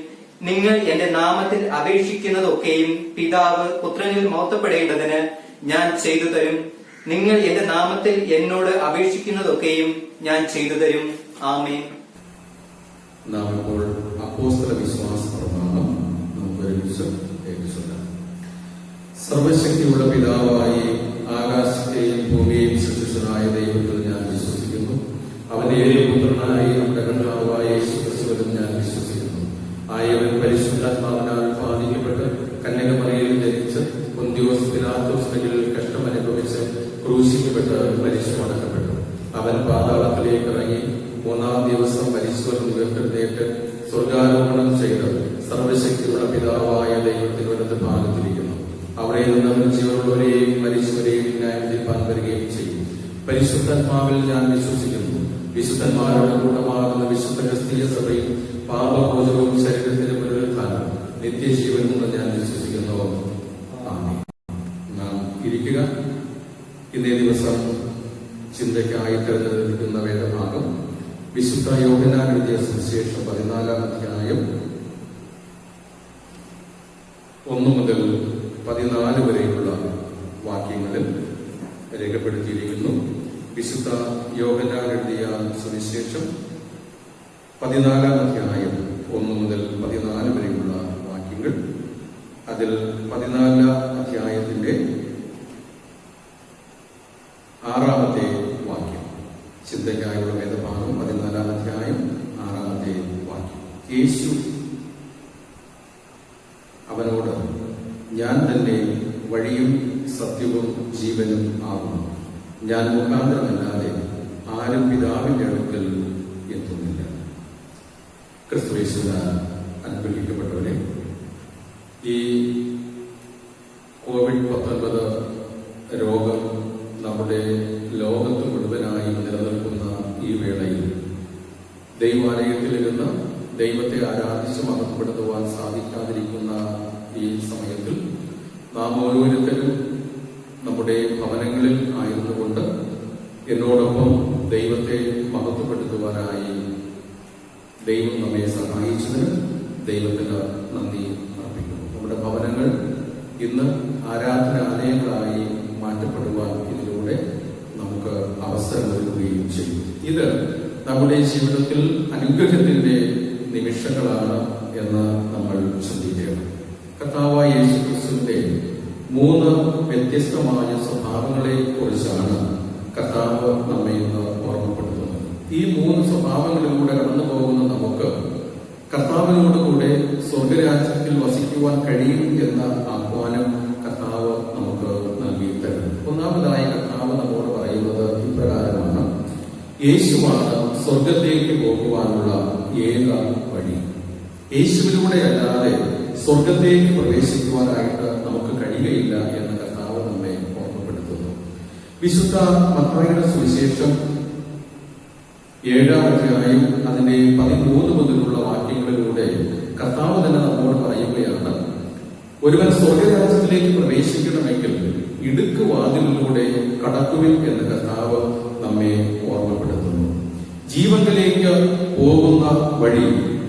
നിങ്ങൾ എന്റെ നാമത്തിൽ അപേക്ഷിക്കുന്നതൊക്കെയും പിതാവ് പുത്രനിൽ മഹത്വപ്പെടേണ്ടതിന് ഞാൻ ചെയ്തു തരും. നിങ്ങൾ എന്റെ നാമത്തിൽ എന്നോട് അപേക്ഷിക്കുന്നതൊക്കെയും ഞാൻ ചെയ്തു തരും. ആമേൻ. നാം ഇപ്പോൾ അപ്പോസ്തല വിശ്വാസ പ്രമാണം നമുക്ക് ഒരുമിച്ച് ഏറ്റുചൊല്ലാം. സർവശക്തിയുള്ള പിതാവായി ആകാശത്തെയും ഭൂമിയെയും സൃഷ്ടിച്ചതായ ദൈവത്തിൽ ഞാൻ വിശ്വസിക്കുന്നു. അവന്റെ ഏകപുത്രനായി നമ്മുടെ കർത്താവായ യേശുക്രിസ്തുവിലും ഞാൻ വിശ്വസിക്കുന്നു. ആയവൻ പരിശുദ്ധാത്മാവിനാൽ ബാധിക്കപ്പെട്ട് കന്യകമറിയയിൽ ജനിച്ച് പൊന്തിയോസ് പിലാത്തോസിൽ കഷ്ടമനുഭവിച്ച് ക്രൂശിക്കപ്പെട്ട് മരിച്ചുമടക്കപ്പെട്ടു. അവൻ പാതാളത്തിലേക്ക് ഇറങ്ങി 3-ാം ദിവസം മരിച്ചവരിൽ ഉയർത്തെഴുന്നേറ്റ് സ്വർഗാരോഹണം ചെയ്ത് സർവശക്തിയുള്ള പിതാവായ ദൈവത്തിന് വലത് ഭാഗത്തിരിക്കുന്നു. അവിടെ നിന്ന് ജീവനുള്ളവരെയും മരിച്ചവരെയും ന്യായം തീർപ്പാൻ വരികയും ചെയ്യും. പരിശുദ്ധാത്മാവിൽ ഞാൻ വിശ്വസിക്കുന്നു. വിശുദ്ധന്മാരുടെ കൂട്ടമാകുന്ന വിശുദ്ധ ക്രിസ്തീയ സഭയും പാപമോചനവും ശരീരത്തിന്റെ പുനരുത്ഥാനം നിത്യജീവനും ഞാൻ വിശ്വസിക്കുന്നു. ആമേൻ. നാം ഇരിക്കുക. ഇന്നേ ദിവസം ചിന്തയ്ക്കായി തിരഞ്ഞെടുക്കുന്ന വേദഭാഗം വിശുദ്ധ യോഹന്നാൻ എഴുതിയ സുവിശേഷം 14-ാം അധ്യായം 1 മുതൽ 14 വരെയുള്ള വാക്യങ്ങളിൽ രേഖപ്പെടുത്തിയിരിക്കുന്നു. വിശുദ്ധ യോഹന്നാൻ എഴുതിയ സുവിശേഷം 14-ാം അധ്യായം 1 മുതൽ 14 വരെയുള്ള വാക്യങ്ങൾ. അതിൽ 14-ാം അധ്യായത്തിന്റെ 6-ാമത്തെ വാക്യം ചിന്തയ്ക്കായുള്ള വേദഭാഗം 14-ാം അധ്യായം 6-ാമത്തെ വാക്യം. യേശു അവനോട്, ഞാൻ തന്നെ വഴിയും സത്യവും ജീവനും ആകുന്നു. ഞാൻ മുഖാന്തരമല്ലാതെ ആരും പിതാവിന്റെ അടുക്കൽ എത്തുന്നില്ല. ക്രിസ്തുയേശുവിനാൽ അനുഗ്രഹിക്കപ്പെട്ടവരെ, ഈ കോവിഡ്-19 രോഗം നമ്മുടെ ലോകത്ത് മുഴുവനായി നിലനിൽക്കുന്ന ഈ വേളയിൽ ദൈവാലയത്തിലിരുന്ന് ദൈവത്തെ ആരാധിച്ച് മഹത്വപ്പെടുത്തുവാൻ സാധിക്കാതിരിക്കുന്ന ഈ സമയത്തിൽ നാം ഓരോരുത്തരും നമ്മുടെ ഭവനങ്ങളിൽ ആയിരുന്നുകൊണ്ട് എന്നോടൊപ്പം ദൈവത്തെ മഹത്വപ്പെടുത്തുവാനായി ദൈവം നമ്മെ സഹായിച്ചതിന് ദൈവത്തിന് നന്ദി അർപ്പിക്കുന്നു. നമ്മുടെ ഭവനങ്ങൾ ഇന്ന് ആരാധനാലയങ്ങളായി മാറ്റപ്പെടുവാൻ ഇതിലൂടെ നമുക്ക് അവസരമൊരുക്കുകയും ചെയ്യും. ഇത് നമ്മുടെ ജീവിതത്തിൽ അനുഗ്രഹത്തിന്റെ നിമിഷങ്ങളാണ് എന്ന് നമ്മൾ ചിന്തിക്കണം. കർത്താവായ യേശുക്രിസ്തുവിന്റെ 3 വ്യത്യസ്തമായ സ്വഭാവങ്ങളെ കുറിച്ചാണ് കർത്താവ് നമ്മെ ഇന്ന് ഓർമ്മപ്പെടുത്തുന്നത്. ഈ 3 സ്വഭാവങ്ങളിലൂടെ കടന്നു പോകുന്ന നമുക്ക് കർത്താവിനോട് കൂടെ സ്വർഗരാജ്യത്തിൽ വസിക്കുവാൻ കഴിയും എന്ന ആഹ്വാനം കർത്താവ് നമുക്ക് നൽകി തരുന്നു. ഒന്നാമതായി കർത്താവ് നമ്മോട് പറയുന്നത് ഇപ്രകാരമാണ്: യേശുവാണ് സ്വർഗത്തേക്ക് പോകുവാനുള്ള ഏക വഴി. യേശുവിലൂടെ അല്ലാതെ സ്വർഗത്തേക്ക് പ്രവേശിക്കുവാനായിട്ട് നമുക്ക് കഴിയുകയില്ല എന്ന് കർത്താവ് നമ്മെ ഓർമ്മപ്പെടുത്തുന്നു. വിശുദ്ധ മത്തായിയുടെ സുവിശേഷം 7-ാം അധ്യായം അതിന്റെ 13 മുതലുള്ള വാക്യങ്ങളിലൂടെ കർത്താവ് തന്നെ നമ്മോട് പറയുകയാണ്: ഒരുവൻ സ്വർഗരാജ്യത്തിലേക്ക് പ്രവേശിക്കണമെങ്കിൽ ഇടുക്കുവാതിലിലൂടെ കടക്കുവിൻ എന്ന് കർത്താവ് നമ്മെ ഓർമ്മപ്പെടുത്തുന്നു. ജീവനിലേക്ക് പോകുന്ന വഴി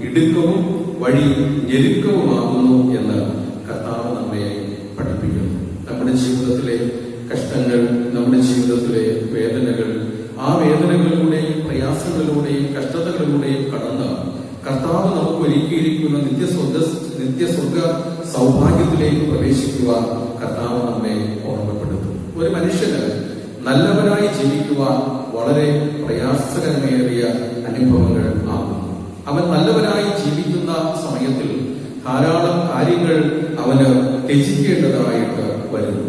ഇടുക്കവും വഴി ഞെരുക്കവുമാകുന്നു എന്ന് കർത്താവ് നമ്മെ പഠിപ്പിക്കുന്നു. നമ്മുടെ ജീവിതത്തിലെ കഷ്ടങ്ങൾ, നമ്മുടെ ജീവിതത്തിലെ വേദനകൾ, ആ വേദനകളിലൂടെയും പ്രയാസങ്ങളിലൂടെയും കഷ്ടതകളിലൂടെയും കടന്ന് കർത്താവ് നമുക്ക് ഒരുക്കിയിരിക്കുന്ന നിത്യസ്വർഗ സൗഭാഗ്യത്തിലേക്ക് പ്രവേശിക്കുവാൻ കർത്താവ് നമ്മെ ഓർമ്മപ്പെടുത്തും. ഒരു മനുഷ്യന് നല്ലവനായി ജീവിക്കുവാൻ വളരെ പ്രയാസകരമേറിയ അനുഭവങ്ങൾ ആകുന്നു. അവൻ നല്ലവനായി ജീവിക്കുന്ന സമയത്തിൽ ധാരാളം കാര്യങ്ങൾ അവന് ത്യജിക്കേണ്ടതായിട്ട് വരുന്നു.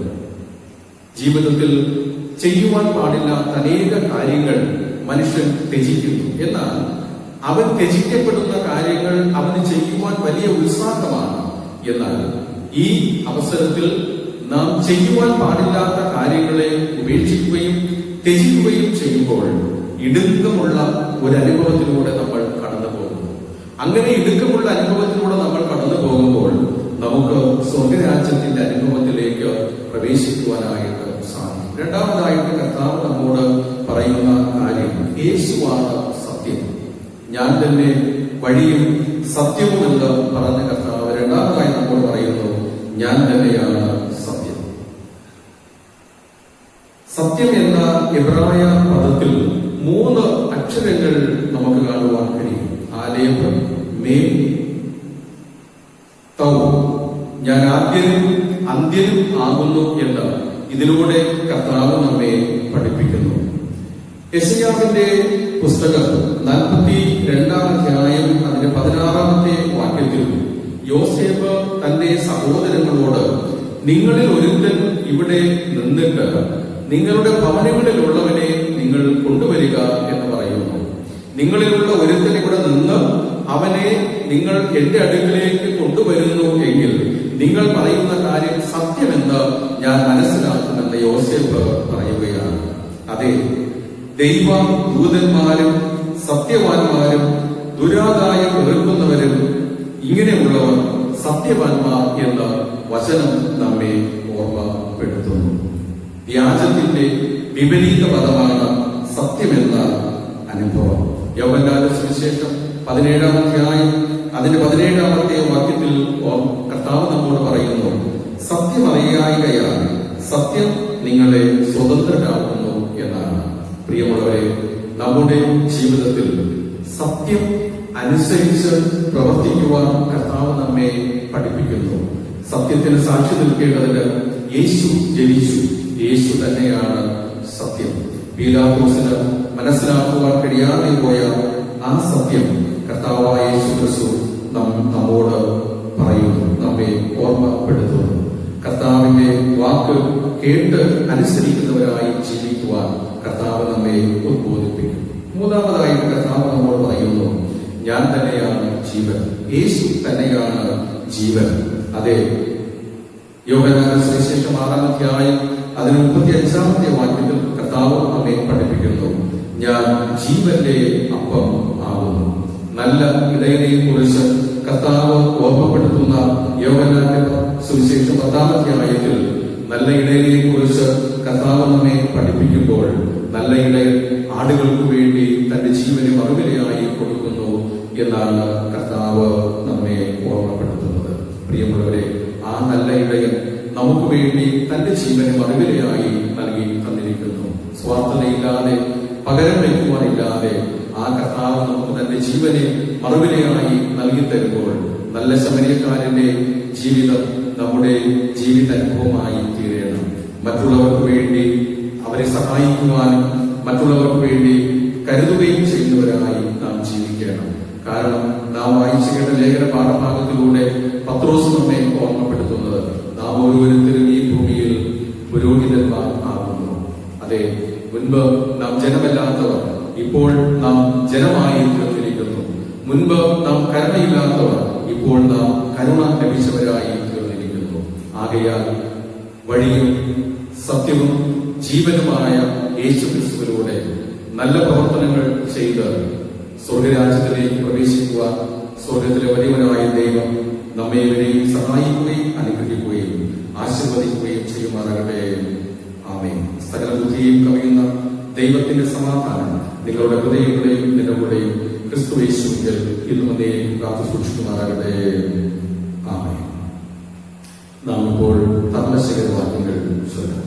ജീവിതത്തിൽ ചെയ്യുവാൻ പാടില്ലാത്ത അനേക കാര്യങ്ങൾ മനുഷ്യൻ ത്യജിക്കുന്നു. എന്നാൽ അവൻ ത്യജിക്കപ്പെടുന്ന കാര്യങ്ങൾ അവന് ചെയ്യുവാൻ വലിയ ഉത്സാഹമാണ്. എന്നാൽ ഈ അവസരത്തിൽ നാം ചെയ്യുവാൻ പാടില്ലാത്ത കാര്യങ്ങളെ ഉപേക്ഷിക്കുകയും ത്യജിക്കുകയും ചെയ്യുമ്പോൾ ഇടുക്കമുള്ള ഒരു അനുഭവത്തിലൂടെ നമ്മൾ കടന്നു പോകുന്നു. അങ്ങനെ ഇടുക്കമുള്ള അനുഭവത്തിലൂടെ നമ്മൾ കടന്നു പോകുമ്പോൾ നമുക്ക് സ്വർഗരാജ്യത്തിന്റെ അനുഭവത്തിലേക്ക് പ്രവേശിക്കുവാനായിട്ട് സാധിക്കും. രണ്ടാമതായിട്ട് കർത്താവ് നമ്മോട് പറയുന്ന കാര്യം, യേശുവാണ് സത്യം, ഞാൻ തന്നെ വഴിയും സത്യവും എന്ന് പറഞ്ഞ കർത്താവ് രണ്ടാമതായി നമ്മോട് പറയുന്നു, ഞാൻ തന്നെയാണ് സത്യം. സത്യം എന്ന എബ്രായ പദത്തിൽ 3 അക്ഷരങ്ങൾ നമുക്ക് കാണുവാൻ കഴിയും. ആലേഫ്, മേം, തൗ. ഞാൻ ആദ്യനും അന്ത്യനും ആകുന്നു എന്ന് ഇതിലൂടെ കർത്താവ് നമ്മെ പഠിപ്പിക്കുന്നു. യെശയ്യാവിന്റെ പുസ്തകം 42-ാം അധ്യായം അതിന്റെ 16-ാമത്തെ വാക്യത്തിൽ യോസേഫ് തന്റെ സഹോദരങ്ങളോട്, നിങ്ങളിൽ ഒരുത്തൻ ഇവിടെ നിന്നിട്ട് നിങ്ങളുടെ ഭവനങ്ങളിലുള്ളവനെ നിങ്ങൾ കൊണ്ടുവരിക എന്ന് പറയുന്നു. നിങ്ങളിലുള്ള ഒരുത്തൻ ഇവിടെ നിന്ന് അവനെ നിങ്ങൾ എന്റെ അടുക്കിലേക്ക് കൊണ്ടുവരുന്നു എങ്കിൽ നിങ്ങൾ പറയുന്ന കാര്യം സത്യമെന്ന് ഞാൻ മനസ്സിലാക്കുമെന്ന് യോസേഫ് പറയുകയാണ്. അതെ, ദൈവ ദൂതന്മാരും സത്യവാന്മാരും ദുരാദായം എതിർക്കുന്നവരും ഇങ്ങനെയുള്ളവർ സത്യവാന്മാർ എന്ന വചനം നമ്മെ ഓർമ്മപ്പെടുത്തുന്നു. വ്യാജത്തിന്റെ വിപരീത പദമാണ് സത്യമെന്ന അനുഭവം. യോഹന്നാന്റെ സുവിശേഷം 17-ാം അധ്യായം അതിന്റെ 17-ാമത്തെ വാക്യത്തിൽ കർത്താവ് നമ്മോട് പറയുന്നു, സത്യം അറിയായികയാൽ സത്യം നിങ്ങളെ സ്വതന്ത്രരാക്കുന്നു എന്നാണ്. പ്രിയമുള്ളവരെ, നമ്മുടെ ജീവിതത്തിൽ സത്യം അനുസരിച്ച് പ്രവർത്തിക്കുവാൻ കർത്താവ് നമ്മെ പഠിപ്പിക്കുന്നു. സത്യത്തിന് സാക്ഷി നിൽക്കേണ്ടതിന് യേശു ജനിച്ചു. യേശു തന്നെയാണ് സത്യം. പീലാത്തോസിന് മനസ്സിലാക്കുവാൻ കഴിയാതെ പോയ ആ സത്യം കർത്താവായ യേശു ക്രിസ്തു നമ്മോട് പറയുന്നു, നമ്മെ ഓർമ്മപ്പെടുത്തുന്നു. കർത്താവിന്റെ വാക്ക് കേട്ട് അനുസരിക്കുന്നവരായി ജീവിക്കുവാൻ കർത്താവ് നമ്മെ ഉദ്ബോധിപ്പിക്കും. മൂന്നാമതായി കർത്താവ് നമ്മോട് പറയുന്നു, ഞാൻ തന്നെയാണ് ജീവൻ. യേശു തന്നെയാണ് ജീവൻ. അതെ, യോഹന്നാന്റെ സുവിശേഷം 6-ാം അധ്യായം അതിന് 35-ാമത്തെ വാക്യത്തിൽ കർത്താവ് നമ്മെ പഠിപ്പിക്കുന്നു, ഞാൻ ജീവന്റെ അപ്പം ആകുന്നു. നല്ല ഇടയനെ കുറിച്ച് കർത്താവ് ഓർമ്മപ്പെടുത്തുന്ന യോഹന്നാന്റെ സുവിശേഷം 10-ാം അധ്യായത്തിൽ നല്ല ഇടയനെ കുറിച്ച് കർത്താവ് നമ്മെ പഠിപ്പിക്കുമ്പോൾ നല്ല ഇടയൻ ആടുകൾക്ക് വേണ്ടി തന്റെ ജീവനെ മറുവിലയായി കൊടുക്കുന്നു എന്നാണ് കർത്താവ് നമ്മെ ഓർമ്മപ്പെടുത്തുന്നത്. പ്രിയമുള്ളവരെ, ആ നല്ല ഇടയൻ നമുക്ക് വേണ്ടി തന്റെ ജീവനെ മറുവിലയായി നൽകി തന്നിരിക്കുന്നു. സ്വാർത്ഥതയില്ലാതെ, പകരം വയ്ക്കുവാനില്ലാതെ ആ കർത്താവ് നമുക്ക് തന്റെ ജീവനെ മറുവിലയായി നൽകി തരുമ്പോൾ നല്ല ശമരിയക്കാരന്റെ ജീവിതം നമ്മുടെ ജീവിതാനുഭവമായി തീരണം. മറ്റുള്ളവർക്ക് വേണ്ടി അവരെ സഹായിക്കുവാനും മറ്റുള്ളവർക്ക് വേണ്ടി കരുതുകയും ചെയ്യുന്നവരായി നാം ജീവിക്കണം. കാരണം നാം വായിച്ചു കേട്ട ലേഖന പാഠഭാഗത്തിലൂടെ പത്രോസ് നമ്മെ ഓർമ്മപ്പെടുത്തുന്നത്, നാം ഓരോരുത്തരും ഈ ഭൂമിയിൽ പുരോഹിതന്മാർ ആകുന്നു. അതെ, മുൻപ് നാം ജനമല്ലാത്തവർ, ഇപ്പോൾ നാം ജനമായി തീർന്നിരിക്കുന്നു. മുൻപ് നാം കരുണയില്ലാത്തവർ, ഇപ്പോൾ നാം കരുണ ലഭിച്ചവരായി തീർന്നിരിക്കുന്നു. ആകയാൽ വഴിയും സത്യവും ജീവനുമായ യേശു ക്രിസ്തുവിലൂടെ നല്ല പ്രവർത്തനങ്ങൾ ചെയ്ത് സ്വർഗരാജ്യത്തിലേക്ക് പ്രവേശിക്കുവാൻ സ്വർഗത്തിലെ വലിയവനായ ദൈവം നമ്മെ ഇവരെയും സഹായിക്കുകയും അനുഗ്രഹിക്കുകയും ആശീർവദിക്കുകയും ചെയ്യുമാറാകട്ടെ. ആമേൻ. സകല ബുദ്ധിയും കവിയുന്ന ദൈവത്തിന്റെ സമാധാനം നിങ്ങളുടെ ഹൃദയങ്ങളെയും നിലവുടെയും ക്രിസ്തുയേശുവിൽ ഇന്നും എന്നേക്കും കാത്തു സൂക്ഷിക്കുമാറാകട്ടെ. ആമേൻ. നാം ഇപ്പോൾ ധർമ്മശേഖരവാക്യങ്ങൾ ചൊല്ലാം.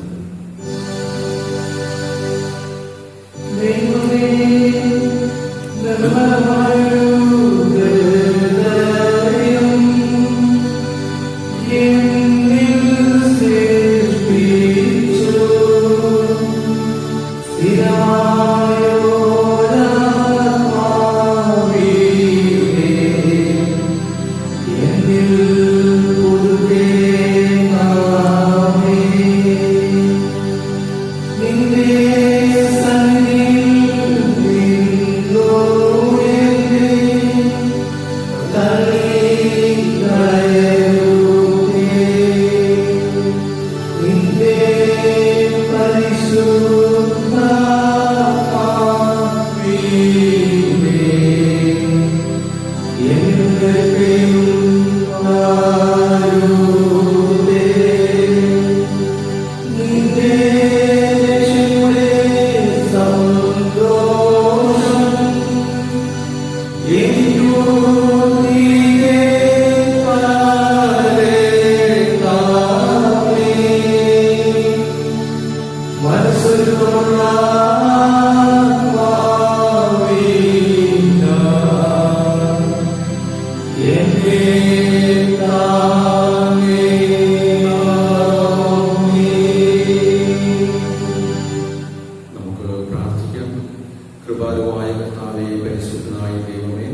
കൃപാലുവായ കർത്താവേ, പരിശുദ്ധനായ ദൈവമേ,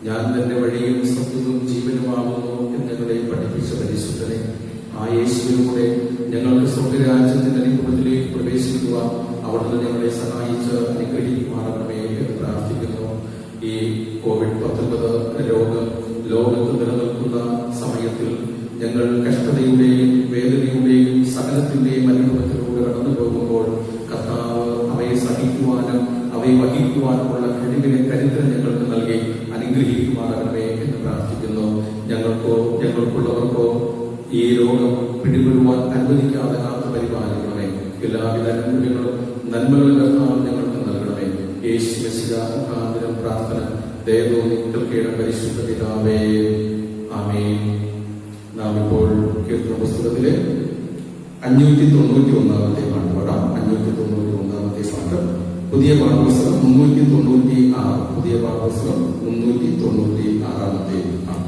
ഞാൻ തന്റെ വഴിയും സത്യവും ജീവനുമാകുന്നു എന്നങ്ങളെ പഠിപ്പിച്ച പരിശുദ്ധനെ, ആ യേശുവിലൂടെ ഞങ്ങൾക്ക് സ്വർഗരാജ്യത്തിന്റെ അനുഭവത്തിലേക്ക് പ്രവേശിക്കുവാൻ അവിടുന്ന് ഞങ്ങളെ സഹായിച്ച് അനുഗ്രഹിക്കുമാറാകണമേ എന്ന് പ്രാർത്ഥിക്കുന്നു. ഈ COVID-19 രോഗം ലോകത്ത് നിലനിൽക്കുന്ന സമയത്തിൽ ഞങ്ങൾ കഷ്ടതയുടെയും വേദനയുടെയും സകലത്തിന്റെയും അനുഭവത്തിലൂടെ കടന്നു പോകുമ്പോൾ കർത്താവ് അവയെ സഹിക്കുവാനും അവയെ വഹിക്കുവാനുമുള്ള കരുത്തിന് ഞങ്ങൾക്ക് നൽകി അനുഗ്രഹിക്കുവാനാകണമേ എന്ന് പ്രാർത്ഥിക്കുന്നു. ഞങ്ങൾക്കുള്ളവർക്കോ ഈ രോഗം പിടിപെടുവാൻ അനുവദിക്കാതെ കാത്തു പരിപാലിക്കണമേ. എല്ലാവിധ നന്മകളും കർത്താവ് ഞങ്ങൾക്ക് നൽകണമേ. യേശു മെസ്സിഹ മുഖാന്തരം പ്രാർത്ഥന ദയതോന്നി കേൾക്കേണ്ട പരിശുദ്ധ പിതാവേ, ആമേൻ. നാം ഇപ്പോൾ കീർത്തന പുസ്തകത്തിലെ 591 പാട്ട് പാടാം. 591 പാട്ട് പുതിയ പാഠപുസ്തകം 396. പുതിയ പാഠപുസ്തകം 396 ആണ്.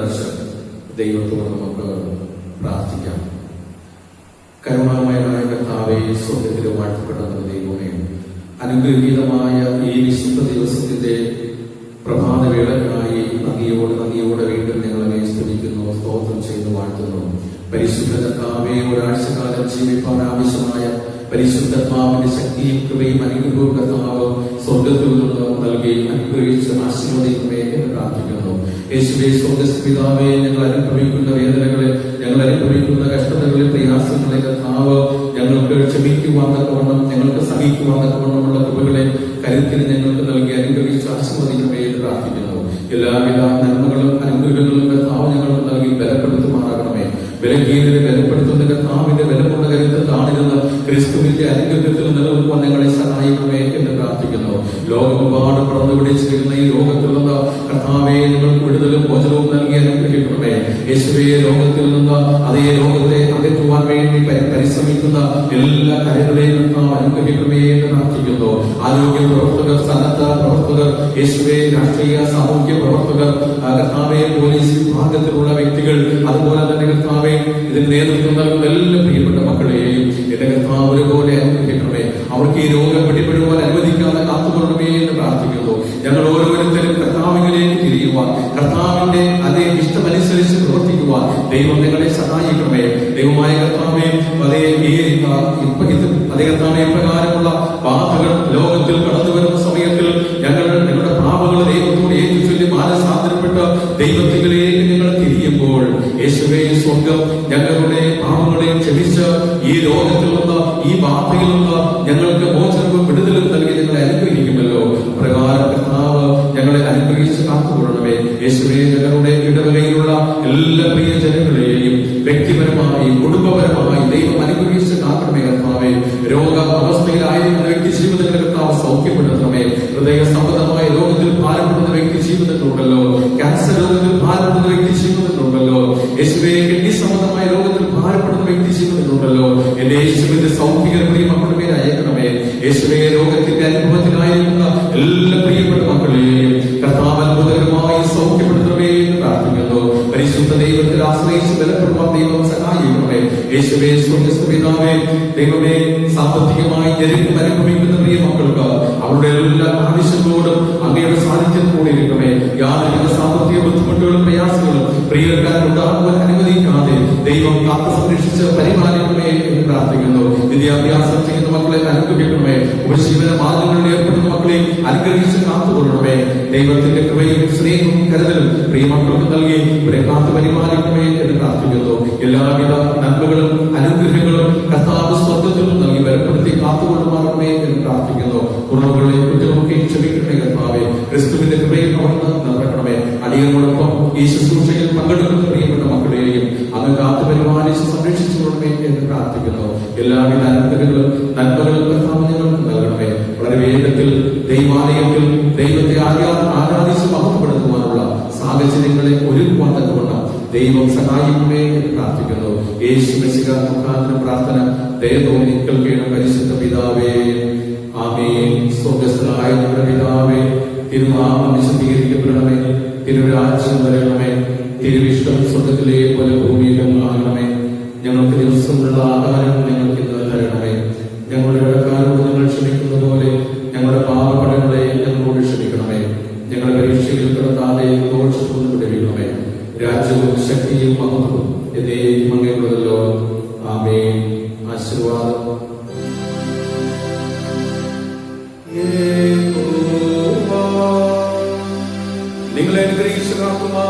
കണ്ണടച്ച് ദൈവത്തോട് നമുക്ക് പ്രാർത്ഥിക്കാം. കരുണാമയനായ കർത്താവേ, സ്വർഗ്ഗത്തിലെ വാഴ്ത്തപ്പെടുന്ന ദൈവമേ, അനുഗ്രഹീതമായ ഈ വിശുദ്ധ ദിവസത്തിന്റെ പ്രഭാതവേളയ്ക്കായി നന്ദിയോടെ വീണ്ടും ഞങ്ങളെ സ്തുതിക്കുന്നു, സ്തോത്രം ചെയ്ത് വാഴ്ത്തുന്നു. പരിശുദ്ധ കർത്താവേ, ഒരാഴ്ചക്കാലം ജീവിപ്പാൻ ആവശ്യമായ പരിശുദ്ധാത്മാവിന്റെ ശക്തിയും കൃപയും അനുഗ്രഹവും കർത്താവ് സ്വർഗത്തിൽ നിന്ന് നൽകി അനുഗ്രഹിച്ച് ആശീർവദിക്കണമേ എന്ന് പ്രാർത്ഥിക്കുന്നു. യേശുവേ, സ്വർഗ്ഗസ്ഥ പിതാവേ, ഞങ്ങൾ അനുഭവിക്കുന്ന വേദനകളെ, ഞങ്ങൾ അനുഭവിക്കുന്ന കഷ്ടതകളെ, പ്രയാസങ്ങളെ കർത്താവ് ഞങ്ങൾക്ക് ക്ഷമിക്കുവാൻ തക്കവണ്ണം, ഞങ്ങൾക്ക് സഹിക്കുവാൻ തക്കവണ്ണമുള്ള കൃപകളെ, കരുത്തിന് ഞങ്ങൾക്ക് നൽകി അനുഗ്രഹിച്ച് ആശീർവദിക്കണമേ എന്ന് പ്രാർത്ഥിക്കുന്നു. എല്ലാവിധ നന്മകളും അനുഗ്രഹങ്ങളും കർത്താവ് ഞങ്ങൾക്ക് നൽകി ബലപ്പെടുത്തുമാറാകണമേ. ബലഹീനരെ ബലപ്പെടുത്തുന്ന കർത്താവിന്റെ ബലമുള്ള കരുത്ത് താണിരുന്ന ക്രിസ്തുവിന്റെ അനുഗ്രഹത്തിൽ നിലനിൽക്കുവാൻ ഞങ്ങളെ സഹായിക്കണമേ എന്ന് പ്രാർത്ഥിക്കുന്നു. ലോകമെമ്പാടും പടർന്നു പിടിച്ചിരിക്കുന്ന ഈ രോഗത്തിൽ നിന്ന് കർത്താവെ നിങ്ങൾക്ക് വിടുതലും മോചനവും നൽകി അനുഗ്രഹിക്കണമേ. യേശുവേ, രോഗത്തിൽ നിന്ന് അതേ രോഗത്തെ അകറ്റുവാൻ വേണ്ടി പരിശ്രമിക്കുന്ന എല്ലാ കരകളെയും അനുഗ്രഹിക്കണമേ എന്ന് പ്രാർത്ഥിക്കുന്നു. ആരോഗ്യ പ്രവർത്തകർ, സന്നദ്ധ പ്രവർത്തകർ, യേശുവേ, രാഷ്ട്രീയ സാമൂഹ്യ പ്രവർത്തകർ, കർത്താവെ, പോലീസ് വിഭാഗത്തിലുള്ള വ്യക്തികൾ, അതുപോലെ തന്നെ കർത്താവെ ഇതിന് നേതൃത്വം നൽകുന്ന എല്ലാ പ്രിയപ്പെട്ട മക്കളെയും എന്റെ കർത്താവ് ഒരുപോലെ അനുഗ്രഹിക്കണമേ. അവർക്ക് ഈ രോഗം പിടിപെടുവാൻ അനുവദിക്കാതെ കാത്തുകൊള്ളണമേ എന്ന് പ്രാർത്ഥിക്കുന്നു. ഞങ്ങൾ ഓരോരുത്തരും കർത്താവിലേക്ക് തിരിയുവാൻ, കർത്താവിന്റെ അതേ ഇഷ്ടമനുസരിച്ച് പ്രവർത്തിക്കുവാൻ ദൈവം ഞങ്ങളെ സഹായിക്കണമേ. ദൈവമായ കർത്താവെ, അതേ കർത്താവെ, പ്രകാരമുള്ള ബാധകൾ ലോകത്തിൽ കടന്നു വരുന്ന സമയത്തിൽ ഞങ്ങളുടെ പാപങ്ങൾ ദൈവത്തോട് ഏറ്റുചൊല്ലി മാനസാന്തരപ്പെട്ട് ദൈവത്തിലേക്ക് ഞങ്ങൾ തിരിയുമ്പോൾ യേശുവേ, സ്വർഗം ഞങ്ങളുടെ പാപങ്ങളെ ക്ഷമിച്ച് ഈ രോഗത്തിൽ നിന്ന്, ഈ ബാധയിൽ നിന്ന് ഞങ്ങൾക്ക് മോചനവും വിടുതലും നൽകി ഞങ്ങളെ അനുഗ്രഹിക്കുമല്ലോ. പ്രകാരം കർത്താവ് ഞങ്ങളെ അനുഗ്രഹിച്ച് കാത്തുകൊള്ളണമേ. യേശുവേ, ഞങ്ങളുടെ ഇടവകയിലുള്ള എല്ലാ പ്രിയ ജനങ്ങളെയും വ്യക്തിപരമായി, കുടുംബപരമായി ദൈവം അനുഗ്രഹിച്ച് കാക്കണമേ. കർത്താവെ, രോഗ അവസ്ഥയിലായിരുന്ന വ്യക്തി ജീവിതങ്ങളുടെ കർത്താവ് സൗഖ്യപ്പെടുത്തണമേ. ഹൃദയ സംബന്ധമായ രോഗത്തിൽ ഭാരപ്പെടുന്ന വ്യക്തി ജീവിതത്തിലുണ്ടല്ലോ, ക്യാൻസർ രോഗത്തിൽ ഭാരപ്പെടുന്ന വ്യക്തി ജീവിതത്തിലുണ്ടല്ലോ, യേശുവേ, കിഡ്നി സംബന്ധമായ രോഗത്തിൽ ഭാരപ്പെടുന്ന വ്യക്തി ജീവിതത്തിലുണ്ടല്ലോ. എന്റെ യേശുവിന്റെ സൗഖ്യകരമായ മക്കളുടെ മേൽ അയക്കണമേ. യേശുവേ, രോഗത്തിന്റെ അനുഭവത്തിലായിരിക്കുന്ന എല്ലാ പ്രിയപ്പെട്ട മക്കളെയും കർത്താവ് അത്ഭുതകരമായി സൗഖ്യപ്പെടുത്തണമേ എന്ന് പ്രാർത്ഥിക്കുന്നു. പരിശുദ്ധ ദൈവത്തിൽ ആശ്രയിച്ച് ബലപ്പെടുവാൻ ദൈവം സഹായിക്കണമേ. യേശുവേ, സ്വർഗ്ഗസ്ഥ പിതാവേ, ദൈവമേ, സാമ്പത്തികമായി ഞെരുക്കം അനുഭവിക്കുന്ന പ്രിയ മക്കൾക്ക് അവരുടെ എല്ലാ ആവശ്യങ്ങളോടും അങ്ങയുടെ സാന്നിധ്യത്തോടെ ഇരിക്കണമേ. യാതൊരു സാമ്പത്തിക ബുദ്ധിമുട്ടുകളും പ്രയാസങ്ങളും പ്രിയർക്കാർ ഉണ്ടാകുവാൻ അനുവദിക്കാതെ ദൈവം കാത്തു സംരക്ഷിച്ച് പരിപാലിക്കണമേ എന്ന് പ്രാർത്ഥിക്കുന്നു. വിദ്യാഭ്യാസം ചെയ്യുന്ന മക്കളെ അനുഗ്രഹിക്കണമേ. ഉപജീവന മാർഗങ്ങളിൽ ഏർപ്പെടുന്ന മക്കളെ അനുഗ്രഹിച്ച് കാത്തുകൊള്ളണമേ. ദൈവത്തിന്റെ കൃപയും സ്നേഹവും കരുതലും പ്രിയമക്കൾക്ക് നൽകി ഇവരെ കാത്തു പരിപാലിക്കണമേ എന്ന് പ്രാർത്ഥിക്കുന്നു. എല്ലാവിധ നന്മകളും അനുഗ്രഹങ്ങളും കർത്താവ് സ്വർഗ്ഗത്തിൽ നൽകി ബലപ്പെടുത്തി കാത്തുകൊള്ളുമാറണമേ എന്ന് പ്രാർത്ഥിക്കുന്നു. കുറവുകളെ കുറ്റമൊക്കെ ക്ഷമിക്കണമേ കർത്താവേ. ക്രിസ്തുവിന്റെ കൃപയിൽ അവിടുന്ന് നിറക്കണമേ. അടിയങ്ങളോടൊപ്പം ഈ ശുശ്രൂഷയിൽ പങ്കെടുക്കുന്ന പ്രിയപ്പെട്ട മക്കളെയും അങ്ങ് കാത്തു പരിപാലിച്ച് സംരക്ഷിച്ചുകൊള്ളണമേ എന്ന് പ്രാർത്ഥിക്കുന്നു. എല്ലാവിധ അനുഗ്രഹങ്ങളും നന്മകളും കർത്താവ് ഞങ്ങൾക്ക് നൽകണമേ. വളരെ വേഗത്തിൽ ദൈവാലയത്തിൽ ദൈവത്തെ ആരാധിച്ച് മഹത്വപ്പെടുത്തുവാനുള്ള സാഹചര്യങ്ങളെ ഒരുക്കുവാൻ തക്കവണ്ണം ദൈവം സഹായിക്കണമേ എന്ന് പ്രാർത്ഥിക്കുന്നു. യേശു മെസ്സിഹ മുഖാന്തരം പ്രാർത്ഥന ദയതോന്നി കേൾക്കണം. പരിശുദ്ധ പിതാവേ, ആമേൻ. സ്വർഗ്ഗസ്ഥനായ ഞങ്ങളുടെ പിതാവേ, തിരുനാമം വിശുദ്ധീകരിക്കപ്പെടണമേ. തിരുരാജ്യം വരണമേ. തിരുവിഷ്ടം സ്വർഗ്ഗത്തിലെ പോലെ ഭൂമിയിലും ആകണമേ. ഞങ്ങൾക്ക് ദിവസമുള്ള ആഹാരം ഞങ്ങൾക്ക് ഇന്ന് തരണമേ. ഞങ്ങളുടെ ഇടക്കാരോട് ഞങ്ങൾ ക്ഷമിക്കുന്ന പോലെ ഞങ്ങളുടെ പാപകടങ്ങളെ ഞങ്ങളോട് ക്ഷമിക്കണമേ. ഞങ്ങളുടെ പരീക്ഷയിൽ കിടത്താതെ ദോഷത്തിൽ വിടുവിക്കണമേ. രാജ്യവും ശക്തിയും മഹത്വവും എന്നേക്കും അങ്ങയുള്ളതല്ലോ. ആമേൻ. ആശീർവാദം. നിങ്ങളെ അനുഗ്രഹിച്ചു കാക്കുമാറാകട്ടെ.